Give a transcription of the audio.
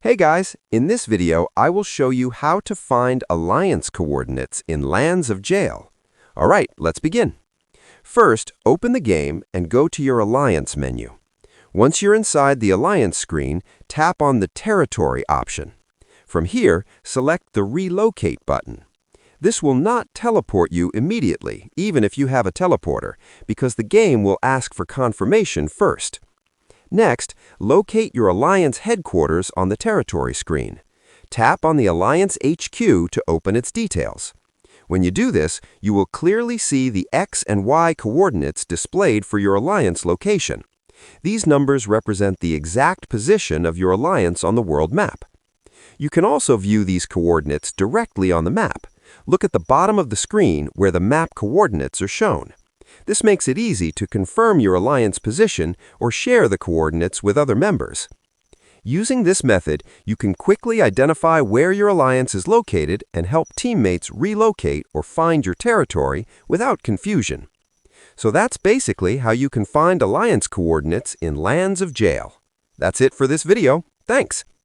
Hey guys, in this video I will show you how to find alliance coordinates in Lands of Jail. Alright, let's begin. First, open the game and go to your Alliance menu. Once you're inside the Alliance screen, tap on the Territory option. From here, select the Relocate button. This will not teleport you immediately, even if you have a teleporter, because the game will ask for confirmation first. Next, locate your Alliance headquarters on the Territory screen. Tap on the Alliance HQ to open its details. When you do this, you will clearly see the X and Y coordinates displayed for your Alliance location. These numbers represent the exact position of your Alliance on the world map. You can also view these coordinates directly on the map. Look at the bottom of the screen where the map coordinates are shown. This makes it easy to confirm your Alliance position or share the coordinates with other members. Using this method, you can quickly identify where your Alliance is located and help teammates relocate or find your territory without confusion. So that's basically how you can find Alliance coordinates in Lands of Jail. That's it for this video. Thanks!